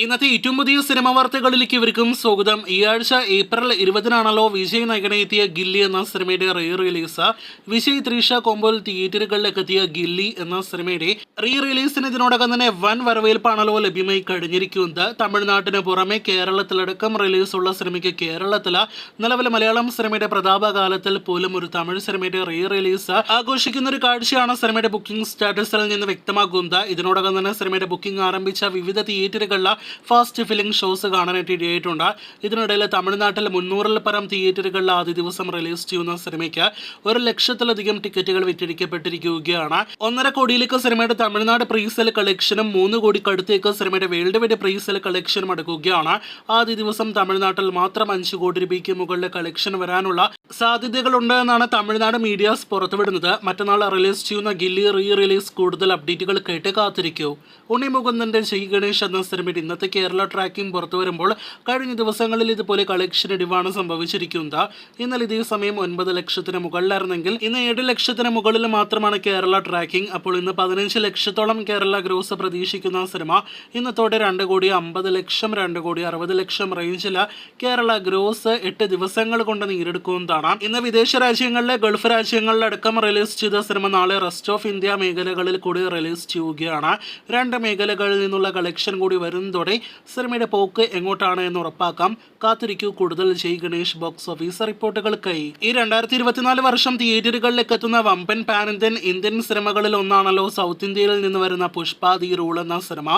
ഇന്നത്തെ ഏറ്റവും പുതിയ സിനിമ വാർത്തകളിലേക്ക് ഇവർക്കും സ്വാഗതം. ഈ ആഴ്ച ഏപ്രിൽ 20-നാണല്ലോ വിജയ് നായകനെത്തിയ ഗില്ലി എന്ന സിനിമയുടെ റീ റിലീസ്. വിജയ് ത്രിഷ കോമ്പോയിൽ തിയേറ്ററുകളിലേക്ക് എത്തിയ ഗില്ലി എന്ന സിനിമയുടെ റീ റിലീസിന് ഇതിനോടകം തന്നെ വൻ വരവേൽപ്പാണല്ലോ ലഭ്യമായി കഴിഞ്ഞിരിക്കുന്നത്. തമിഴ്നാട്ടിന് പുറമെ കേരളത്തിലടക്കം റിലീസുള്ള സിനിമയ്ക്ക് കേരളത്തില് നിലവിലെ മലയാളം സിനിമയുടെ പ്രതാപകാലത്തിൽ പോലും ഒരു തമിഴ് സിനിമയുടെ റീ റിലീസ് ആഘോഷിക്കുന്ന ഒരു കാഴ്ചയാണ് സിനിമയുടെ ബുക്കിംഗ് സ്റ്റാറ്റസിൽ നിന്ന് വ്യക്തമാക്കുന്നത്. ഇതിനോടകം തന്നെ സിനിമയുടെ ബുക്കിംഗ് ആരംഭിച്ച വിവിധ തിയേറ്ററുകളിൽ ഫാസ്റ്റ് ഫിലിംഗ് ഷോസ് കാണാനായിട്ട് ഇടയായിട്ടുണ്ട്. ഇതിനിടയിൽ തമിഴ്നാട്ടിൽ 300-ൽ പരം തിയേറ്ററുകളിൽ ആദ്യ ദിവസം റിലീസ് ചെയ്യുന്ന സിനിമയ്ക്ക് 1,00,000-ലധികം ടിക്കറ്റുകൾ വിറ്റഴിക്കപ്പെട്ടിരിക്കുകയാണ്. 1.5 കോടിയിലേക്ക് സിനിമയുടെ തമിഴ്നാട് പ്രീസെൽ കളക്ഷനും 3 കോടിക്കടുത്തേക്ക് സിനിമയുടെ വേൾഡ് വൈഡ് പ്രീസെൽ കളക്ഷനും അടുക്കുകയാണ്. ആദ്യ ദിവസം തമിഴ്നാട്ടിൽ മാത്രം 5 കോടി രൂപയ്ക്ക് മുകളിൽ കളക്ഷൻ വരാനുള്ള സാധ്യതകളുണ്ട് എന്നാണ് തമിഴ്നാട് മീഡിയാസ് പുറത്തുവിടുന്നത്. മറ്റന്നാൾ റിലീസ് ചെയ്യുന്ന ഗില്ലി റീ റിലീസ് കൂടുതൽ അപ്ഡേറ്റുകൾ കേട്ട് കാത്തിരിക്കൂ. ഉണ്ണി മുകുന്ദന്റെ ജയ് ഗണേഷ് എന്ന സിനിമയുടെ ഇന്നത്തെ കേരള ട്രാക്കിംഗ് പുറത്തു വരുമ്പോൾ കഴിഞ്ഞ ദിവസങ്ങളിൽ ഇതുപോലെ കളക്ഷൻ ഇടിവാണ് സംഭവിച്ചിരിക്കുന്നത്. ഇന്നലെ ഇതേ സമയം 9 ലക്ഷത്തിന് മുകളിലായിരുന്നെങ്കിൽ ഇന്ന് 7 ലക്ഷത്തിന് മുകളിൽ മാത്രമാണ് കേരള ട്രാക്കിംഗ്. അപ്പോൾ ഇന്ന് 15 ലക്ഷത്തോളം കേരള ഗ്രോസ് പ്രതീക്ഷിക്കുന്ന സിനിമ ഇന്നത്തോടെ 2 കോടി 50 ലക്ഷം 2 കോടി 60 ലക്ഷം റേഞ്ചിൽ കേരള ഗ്രോസ് 8 ദിവസങ്ങൾ കൊണ്ട് നേടിയെടുക്കുന്നതാണ്. ഇന്ന് വിദേശ രാജ്യങ്ങളിലെ ഗൾഫ് രാജ്യങ്ങളിലടക്കം റിലീസ് ചെയ്ത സിനിമ നാളെ റെസ്റ്റ് ഓഫ് ഇന്ത്യ മേഖലകളിൽ കൂടി റിലീസ് ചെയ്യുകയാണ്. 2 മേഖലകളിൽ നിന്നുള്ള കളക്ഷൻ കൂടി വരുന്നതോടെ സിനിമയുടെ പോക്ക് എങ്ങോട്ടാണ് എന്ന് ഉറപ്പാക്കാം. കാത്തിരിക്കൂ കൂടുതൽ ജയ് ഗണേഷ് ബോക്സ് ഓഫീസ് റിപ്പോർട്ടുകൾക്കായി. ഈ 2024 വർഷം തിയേറ്ററുകളിലേക്ക് എത്തുന്ന വമ്പൻ പാൻ ഇന്ത്യൻ സിനിമകളിൽ ഒന്നാണല്ലോ സൗത്ത് ഇന്ത്യയിൽ നിന്ന് വരുന്ന പുഷ്പ ദി റൂൾ എന്ന സിനിമ.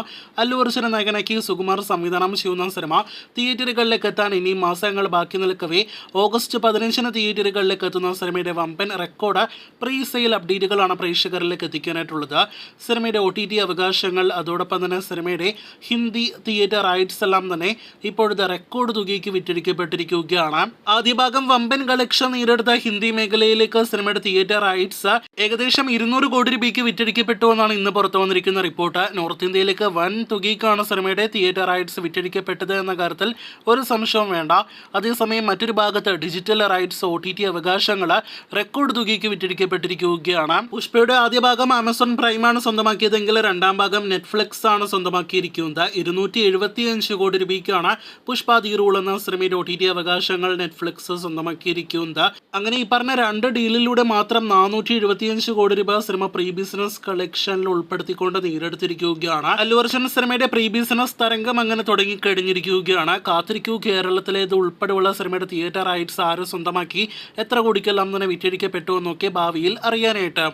അല്ലു അർജുന നായകനാക്കി സുകുമാർ സംവിധാനം ചെയ്യുന്ന സിനിമ തിയേറ്ററുകളിലേക്ക് എത്താൻ ഇനി മാസങ്ങൾ ബാക്കി നിൽക്കവേ ഓഗസ്റ്റ് 15-ന് തിയേറ്ററുകളിലേക്ക് എത്തുന്ന സിനിമയുടെ വമ്പൻ റെക്കോർഡ് പ്രീ സെയിൽ അപ്ഡേറ്റുകളാണ് പ്രേക്ഷകരിലേക്ക് എത്തിക്കാനായിട്ടുള്ളത്. സിനിമയുടെ OTT അവകാശങ്ങൾ അതോടൊപ്പം തന്നെ സിനിമയുടെ ഹിന്ദി തിയേറ്റർ റൈറ്റ്സ് എല്ലാം തന്നെ ഇപ്പോഴത്തെ റെക്കോർഡ് തുകയ്ക്ക് വിറ്റഴിക്കപ്പെട്ടിരിക്കുകയാണ്. ആദ്യ ഭാഗം വമ്പൻ കളക്ഷൻ നേടിയെടുത്ത ഹിന്ദി മേഖലയിലേക്ക് സിനിമയുടെ തിയേറ്റർ റൈറ്റ്സ് ഏകദേശം 200 കോടി രൂപയ്ക്ക് വിറ്റഴിക്കപ്പെട്ടു എന്നാണ് ഇന്ന് പുറത്തു വന്നിരിക്കുന്ന റിപ്പോർട്ട്. നോർത്ത് ഇന്ത്യയിലേക്ക് വൻ തുകയ്ക്കാണ് സിനിമയുടെ തിയേറ്റർ റൈറ്റ്സ് വിറ്റഴിക്കപ്പെട്ടത് എന്ന കാര്യത്തിൽ ഒരു സംശയവും വേണ്ട. അതേസമയം മറ്റൊരു ഭാഗത്ത് ഡിജിറ്റൽ റൈറ്റ്സ് OTT അവകാശങ്ങൾ റെക്കോർഡ് തുകയ്ക്ക് വിറ്റഴിക്കപ്പെട്ടിരിക്കുകയാണ്. പുഷ്പയുടെ ആദ്യ ഭാഗം ആമസോൺ പ്രൈമാണ് സ്വന്തമാക്കിയതെങ്കിൽ രണ്ടാം ഭാഗം നെറ്റ്ഫ്ലിക്സ് ആണ് സ്വന്തമാക്കിയിരിക്കുന്നത്. 275 കോടി രൂപയ്ക്കാണ് പുഷ്പ ദി റൂൾ എന്ന സിനിമയുടെ OTT അവകാശങ്ങൾ നെറ്റ്ഫ്ലിക്സ് സ്വന്തമാക്കിയിരിക്കുന്നത്. അങ്ങനെ ഈ പറഞ്ഞ 2 ഡീലിലൂടെ മാത്രം 475 കോടി രൂപ സിനിമ പ്രീ ബിസിനസ് കളക്ഷനിൽ ഉൾപ്പെടുത്തിക്കൊണ്ട് നേടിയെടുത്തിരിക്കുകയാണ്. അല്ലു അർജുൻ സിനിമയുടെ പ്രീ ബിസിനസ് തരംഗം അങ്ങനെ തുടങ്ങിക്കഴിഞ്ഞിരിക്കുകയാണ്. കാത്തിരിക്കൂ കേരളത്തിലേത് ഉൾപ്പെടെയുള്ള സിനിമയുടെ തിയേറ്റർ റൈറ്റ്സ് ആര് സ്വന്തമാക്കി എത്ര കോടിക്കെല്ലാം തന്നെ വിറ്റഴിക്കപ്പെട്ടു എന്നൊക്കെ ഭാവിയിൽ അറിയാനായിട്ട്.